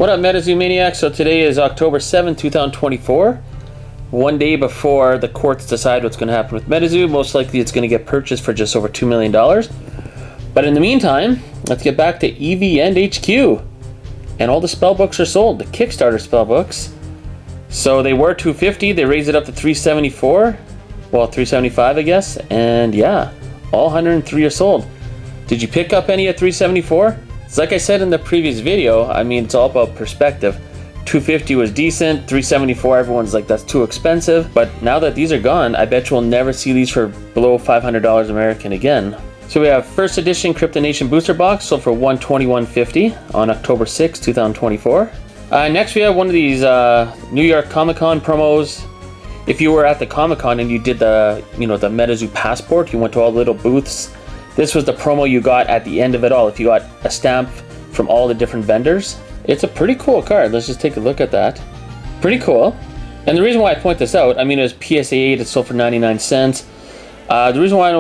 What up, MetaZoo Maniacs? So today is October 7th, 2024. One day before the courts decide what's going to happen with MetaZoo. Most likely it's going to get purchased for just over $2 million. But in the meantime, let's get back to EV and HQ. And all the spellbooks are sold, the Kickstarter spellbooks. So they were $250, they raised it up to $374. Well, $375 I guess. And yeah, all 103 are sold. Did you pick up any at $374? It's like I said in the previous video, I mean, it's all about perspective. $250 was decent, $374 everyone's like, that's too expensive. But now that these are gone, I bet you'll never see these for below $500 American again. So we have first edition Crypto Nation booster box, sold for $121.50 on October 6, 2024. Next we have one of these New York Comic Con promos. If you were at the Comic Con and you did the, the MetaZoo passport, you went to all the little booths. This was the promo you got at the end of it all. If you got a stamp from all the different vendors, it's a pretty cool card. Let's just take a look at that. Pretty cool. And the reason why I point this out, I mean, it was PSA 8, it sold for 99 cents. The reason why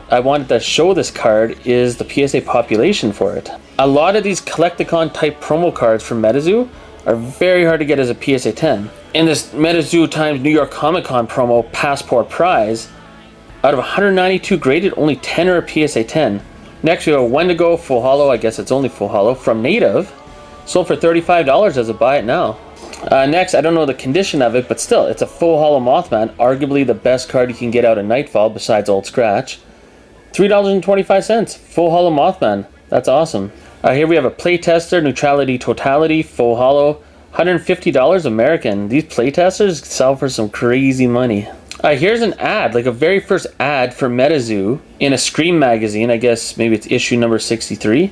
I wanted to show this card is the PSA population for it. A lot of these Collecticon type promo cards from MetaZoo are very hard to get as a PSA 10. In this MetaZoo times New York Comic Con promo passport prize, out of 192 graded, only 10 are a PSA 10. Next we have Wendigo full holo, I guess it's only full holo, from Native. Sold for $35 as a buy it now. Next, I don't know the condition of it, but still, it's a full holo Mothman, arguably the best card you can get out of Nightfall besides Old Scratch. $3.25, full holo Mothman. That's awesome. Here we have a playtester, Neutrality Totality, full holo, $150 American. These playtesters sell for some crazy money. Here's an ad, like a very first ad for MetaZoo in a Scream magazine. I guess maybe it's issue number 63.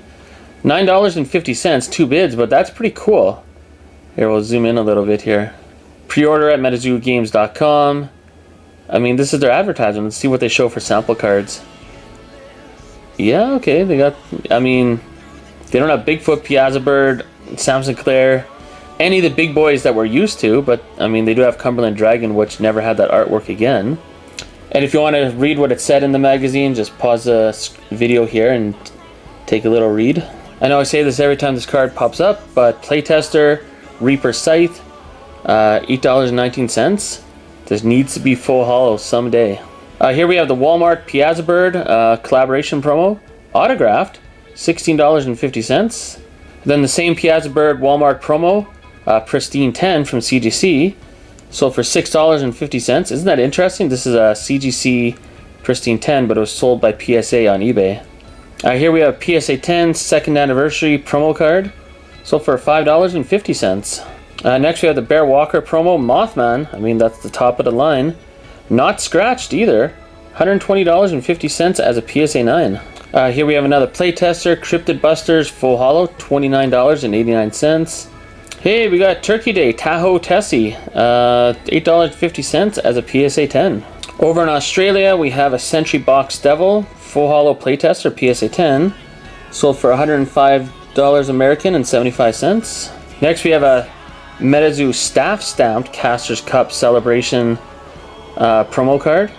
$9.50, 2 bids, but that's pretty cool. Here, we'll zoom in a little bit here. Pre-order at MetaZooGames.com. I mean, this is their advertisement. Let's see what they show for sample cards. Yeah, okay, they got, I mean, they don't have Bigfoot, Piazza Bird, Sam Sinclair, any of the big boys that we're used to, but I mean, they do have Cumberland Dragon, which never had that artwork again. And if you want to read what it said in the magazine, just pause the video here and take a little read. I know I say this every time this card pops up, but playtester, Reaper Scythe, $8.19. This needs to be full holo someday. Here we have the Walmart Piazza Bird collaboration promo, autographed, $16.50. Then the same Piazza Bird Walmart promo, Pristine 10 from CGC, sold for $6.50. Isn't that interesting? This is a CGC Pristine 10, but it was sold by PSA on eBay. Here we have PSA 10 second anniversary promo card, sold for $5.50. Next we have the Bear Walker promo Mothman. I mean, that's the top of the line. Not scratched either. $120.50 as a PSA 9. Here we have another playtester, Cryptid Busters full holo, $29.89. Hey, we got Turkey Day Tahoe Tessie, $8.50 as a PSA 10. Over in Australia, we have a Sentry Box Devil full holo playtester PSA 10, sold for $105 American and 75 cents. Next, we have a MetaZoo staff stamped Caster's Cup Celebration promo card.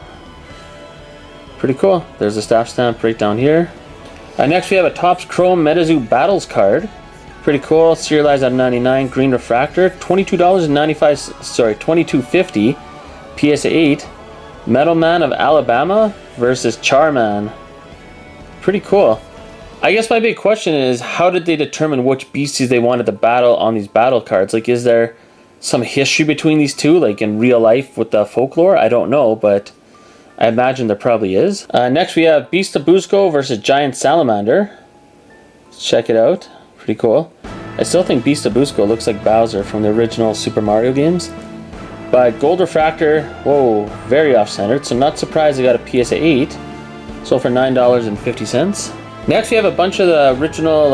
Pretty cool. There's a staff stamp right down here. Next, we have a Topps Chrome MetaZoo Battles card. Pretty cool. Serialized at 99, green refractor, $22.50 PSA 8. Metal Man of Alabama versus Charman. Pretty cool. I guess my big question is, how did they determine which beasties they wanted to battle on these battle cards? Like, is there some history between these two, like in real life with the folklore? I don't know, but I imagine there probably is. Next we have Beast of Busco versus Giant Salamander. Let's check it out. Pretty cool. I still think Beast of Busco looks like Bowser from the original Super Mario games. But gold refractor, whoa, very off-centered, so not surprised I got a PSA 8. Sold for $9.50. Next we have a bunch of the original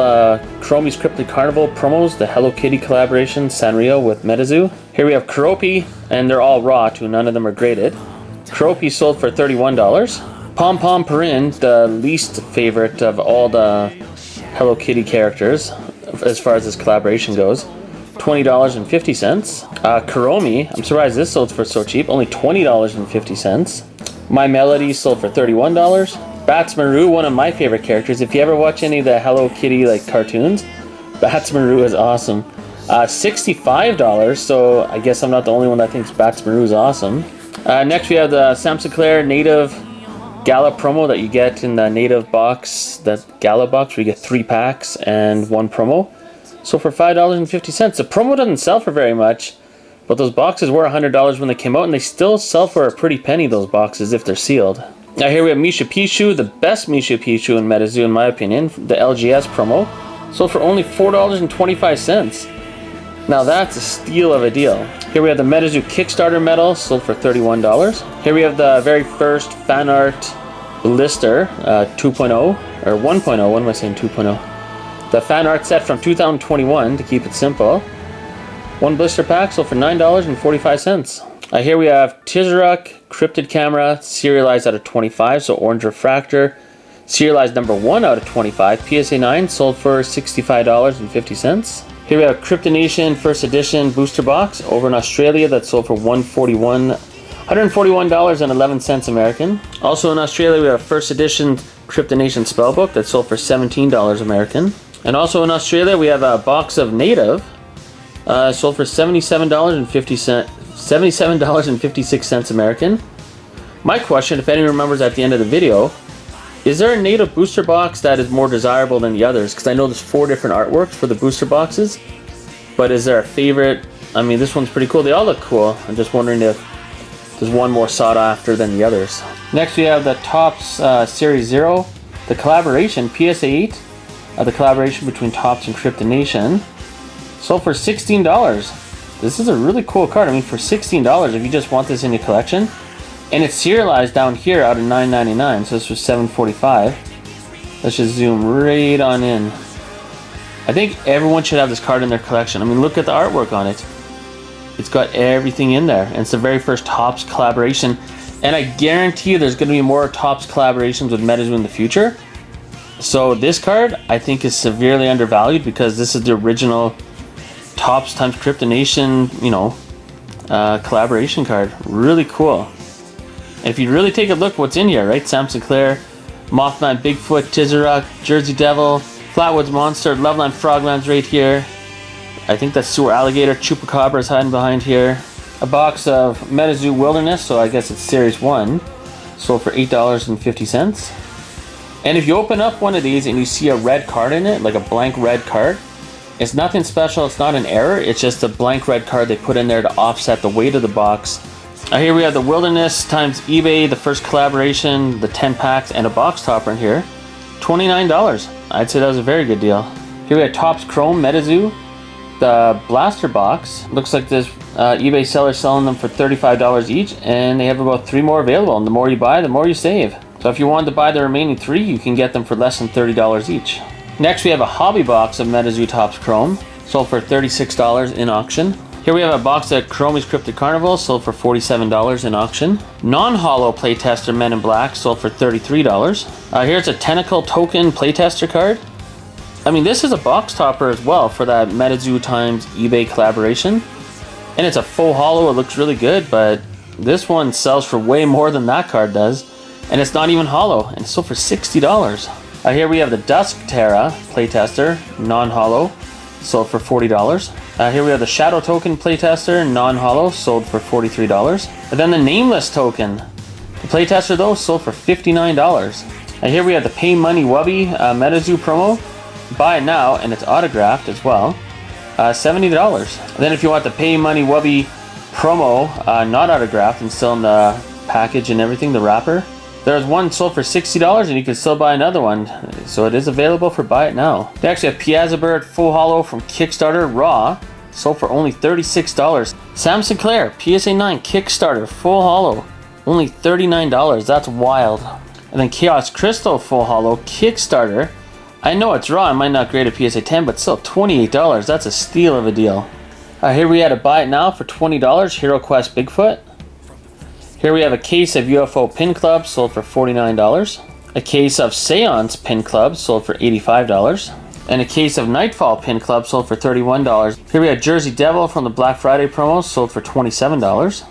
Chromie's Cryptid Carnival promos, the Hello Kitty collaboration, Sanrio with MetaZoo. Here we have Keroppi, and they're all raw too, none of them are graded. Keroppi sold for $31. Pom Pom Purin, the least favorite of all the Hello Kitty characters, as far as this collaboration goes, $20.50. Kuromi, I'm surprised this sold for so cheap, only $20.50. My Melody sold for $31. Bats Maru, one of my favorite characters. If you ever watch any of the Hello Kitty like cartoons, Bats Maru is awesome. $65, so I guess I'm not the only one that thinks Bats Maru is awesome. Next we have the Sam Sinclair Native Gala promo that you get in the Native box, that Gala box, where you get 3 packs and 1 promo. So for $5.50. The promo doesn't sell for very much, but those boxes were $100 when they came out, and they still sell for a pretty penny, those boxes, if they're sealed. Now here we have Misha Pichu, the best Misha Pichu in MetaZoo in my opinion, the LGS promo. Sold for only $4.25. Now that's a steal of a deal. Here we have the MetaZoo Kickstarter medal, sold for $31. Here we have the very first fan art blister, 2.0, or 1.0, what am I saying, 2.0? The fan art set from 2021, to keep it simple. 1 blister pack, sold for $9.45. Here we have Tizaruk Cryptid Camera, serialized out of 25, so orange refractor. Serialized number 1 out of 25, PSA 9, sold for $65.50. Here we have Cryptonation First Edition Booster Box over in Australia that sold for $141.11 American. Also in Australia we have First Edition Cryptonation Spellbook that sold for $17 American. And also in Australia we have a box of Native, sold for $77.56 American. My question, if anyone remembers at the end of the video, is there a Native booster box that is more desirable than the others? Because I know there's 4 different artworks for the booster boxes, but is there a favorite? I mean, this one's pretty cool. They all look cool. I'm just wondering if there's one more sought after than the others. Next we have the Topps Series 0, the collaboration, PSA 8, the collaboration between Topps and Cryptonation, sold for $16. This is a really cool card. I mean, for $16, if you just want this in your collection, and it's serialized down here out of $9.99, so this was $7.45. Let's just zoom right on in. I think everyone should have this card in their collection. I mean, look at the artwork on it. It's got everything in there, and it's the very first Topps collaboration. And I guarantee you there's going to be more Topps collaborations with MetaZoo in the future. So this card, I think, is severely undervalued because this is the original Topps times Cryptonation, you know, collaboration card. Really cool. And if you really take a look what's in here, right? Sam Sinclair, Mothman, Bigfoot, Tizaruk, Jersey Devil, Flatwoods Monster, Loveland Frogman's right here. I think that's Sewer Alligator, Chupacabra is hiding behind here. A box of MetaZoo Wilderness, so I guess it's Series 1, sold for $8.50. And if you open up one of these and you see a red card in it, like a blank red card, it's nothing special, it's not an error, it's just a blank red card they put in there to offset the weight of the box. Here we have the Wilderness times eBay, the first collaboration, the 10 packs, and a box topper in here. $29. I'd say that was a very good deal. Here we have Topps Chrome MetaZoo, the blaster box. Looks like this eBay seller selling them for $35 each, and they have about 3 more available. And the more you buy, the more you save. So if you wanted to buy the remaining 3, you can get them for less than $30 each. Next we have a hobby box of MetaZoo Topps Chrome, sold for $36 in auction. Here we have a box of Chromie's Cryptid Carnival, sold for $47 in auction. Non-hollow playtester Men in Black, sold for $33. Here's a Tentacle Token playtester card. I mean, this is a box topper as well for that MetaZoo times eBay collaboration. And it's a full hollow, it looks really good, but this one sells for way more than that card does. And it's not even hollow, and it's sold for $60. Here we have the Dusk Terra playtester, non-hollow, sold for $40. Here we have the Shadow Token playtester, non-hollow, sold for $43. And then the Nameless Token, the playtester though, sold for $59. And here we have the Pay Money Wubby MetaZoo promo. Buy it now, and it's autographed as well. $70. And then if you want the Pay Money Wubby promo, not autographed and still in the package and everything, the wrapper, there's one sold for $60 and you can still buy another one. So it is available for buy it now. They actually have Piazza Bird Full Hollow from Kickstarter Raw, sold for only $36. Sam Sinclair PSA 9 Kickstarter Full Hollow, only $39. That's wild. And then Chaos Crystal Full Hollow Kickstarter. I know it's raw, it might not grade a PSA 10, but still $28. That's a steal of a deal. Here we had a buy it now for $20, Hero Quest Bigfoot. Here we have a case of UFO Pin Club, sold for $49. A case of Seance Pin Club, sold for $85. And a case of Nightfall Pin Club, sold for $31. Here we have Jersey Devil from the Black Friday promo, sold for $27.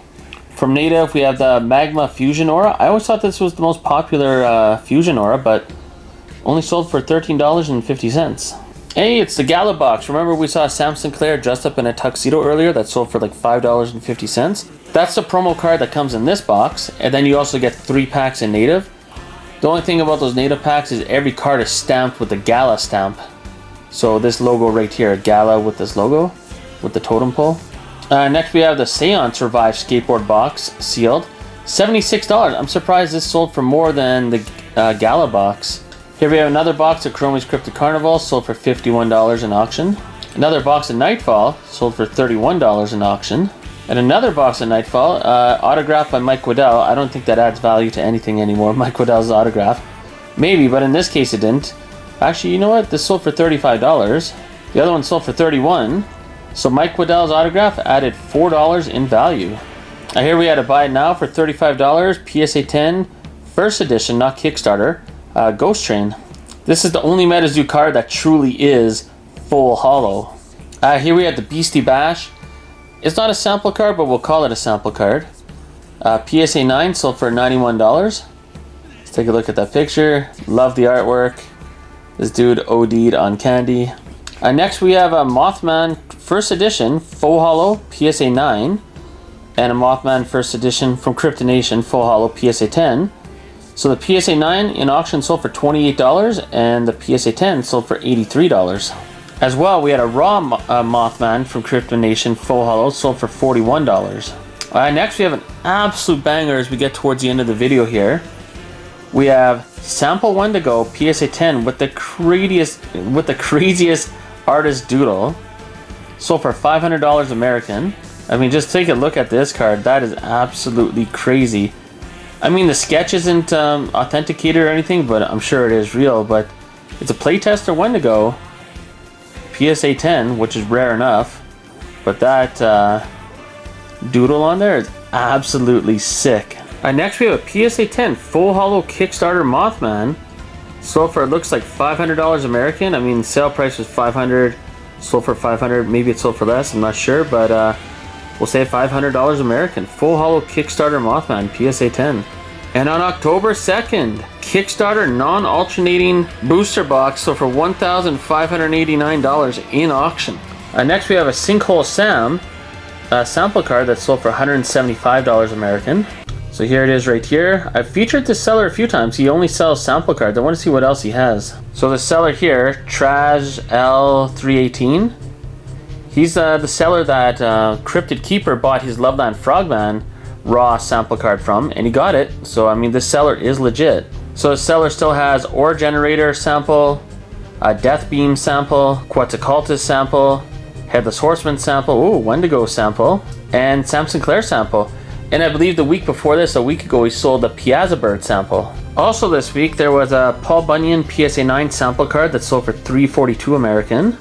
From Native, we have the Magma Fusion Aura. I always thought this was the most popular Fusion Aura, but only sold for $13.50. Hey, it's the Gala box. Remember we saw Sam Sinclair dressed up in a tuxedo earlier that sold for like $5.50? That's the promo card that comes in this box, and then you also get 3 packs in native. The only thing about those native packs is every card is stamped with the Gala stamp. So this logo right here, Gala with this logo, with the totem pole. Next we have the Seance Revive skateboard box, sealed. $76. I'm surprised this sold for more than the Gala box. Here we have another box of Chromie's Cryptic Carnival, sold for $51 in auction. Another box of Nightfall, sold for $31 in auction. And another box of Nightfall, autographed by Mike Waddell. I don't think that adds value to anything anymore, Mike Waddell's autograph. Maybe, but in this case it didn't. Actually, you know what? This sold for $35. The other one sold for $31. So Mike Waddell's autograph added $4 in value. Here we had a buy it now for $35. PSA 10, first edition, not Kickstarter. Ghost Train. This is the only MetaZoo card that truly is full hollow. Here we have the Beastie Bash. It's not a sample card, but we'll call it a sample card. PSA 9 sold for $91. Let's take a look at that picture. Love the artwork. This dude OD'd on candy. Next we have a Mothman first edition full hollow PSA 9 and a Mothman first edition from Cryptonation full hollow PSA 10. So the PSA 9 in auction sold for $28 and the PSA 10 sold for $83. As well, we had a raw Mothman from Cryptonation full hollow sold for $41. Next we have an absolute banger as we get towards the end of the video here. We have Sample Wendigo PSA 10 with the craziest artist doodle, sold for $500 American. I mean, just take a look at this card. That is absolutely crazy. I mean, the sketch isn't authenticated or anything, but I'm sure it is real. But it's a playtester Wendigo PSA 10, which is rare enough. But that doodle on there is absolutely sick. Next we have a PSA 10 full hollow Kickstarter Mothman. Sold for, it looks like $500 American. I mean, sale price was $500. Sold for $500. Maybe it sold for less. I'm not sure, but we'll say $500 American. Full hollow Kickstarter Mothman PSA 10. And on October 2nd, Kickstarter non-alternating booster box sold for $1,589 in auction. Next we have a Sinkhole Sam sample card that sold for $175 American. So here it is right here. I've featured this seller a few times. He only sells sample cards. I want to see what else he has. So the seller here, Traj L318. He's the seller that Cryptid Keeper bought his Loveland Frogman raw sample card from, and he got it. So I mean, this seller is legit. So the seller still has Ore Generator sample, Death Beam sample, Quetzalcoatlus sample, Headless Horseman sample, ooh, Wendigo sample, and Sam Sinclair sample. And I believe the week before this, a week ago, he sold a Piazza Bird sample. Also this week, there was a Paul Bunyan PSA 9 sample card that sold for $342 American.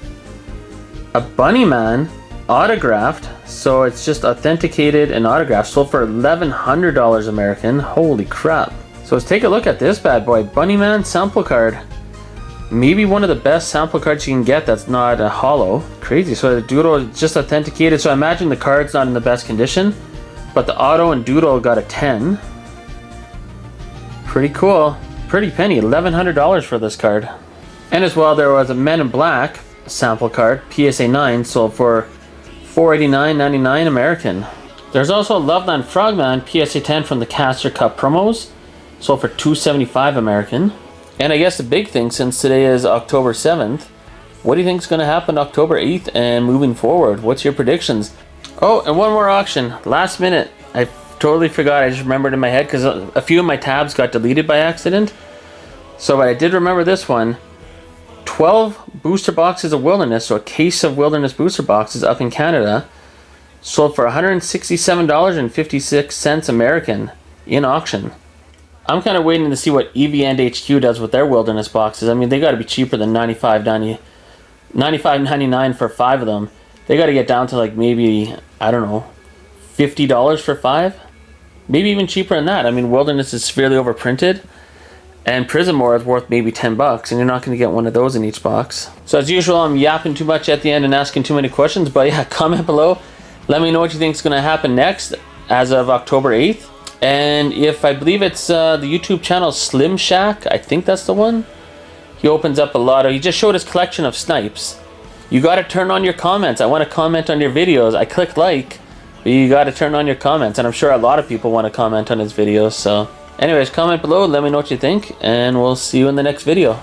A Bunnyman autographed, so it's just authenticated and autographed, sold for $1,100 American. Holy crap. So let's take a look at this bad boy. Bunnyman sample card. Maybe one of the best sample cards you can get that's not a hollow. Crazy. So the doodle is just authenticated, so I imagine the card's not in the best condition. But the auto and doodle got a 10. Pretty cool. Pretty penny. $1,100 for this card. And as well, there was a Men in Black sample card, PSA 9, sold for $489.99 American. There's also a Loveland Frogman PSA 10 from the Caster Cup promos, sold for $275 American. And I guess the big thing, since today is October 7th, what do you think is going to happen October 8th and moving forward? What's your predictions? Oh, and one more auction, last minute. I totally forgot, I just remembered in my head because a few of my tabs got deleted by accident. So but I did remember this one. 12 booster boxes of Wilderness, so a case of Wilderness booster boxes up in Canada, sold for $167.56 American in auction. I'm kind of waiting to see what EV and HQ does with their Wilderness boxes. I mean, they got to be cheaper than $95.99 for 5 of them. They got to get down to like maybe, I don't know, $50 for 5? Maybe even cheaper than that. I mean, Wilderness is severely overprinted, and Prismore is worth maybe $10, and you're not going to get one of those in each box. So as usual, I'm yapping too much at the end and asking too many questions, but yeah, comment below. Let me know what you think is going to happen next as of October 8th. And if I believe it's the YouTube channel Slim Shack, I think that's the one. He opens up a lot of, he just showed his collection of snipes. You gotta turn on your comments. I wanna comment on your videos. I clicked like, but you gotta turn on your comments, and I'm sure a lot of people wanna comment on his videos, so. Anyways, comment below, let me know what you think, and we'll see you in the next video.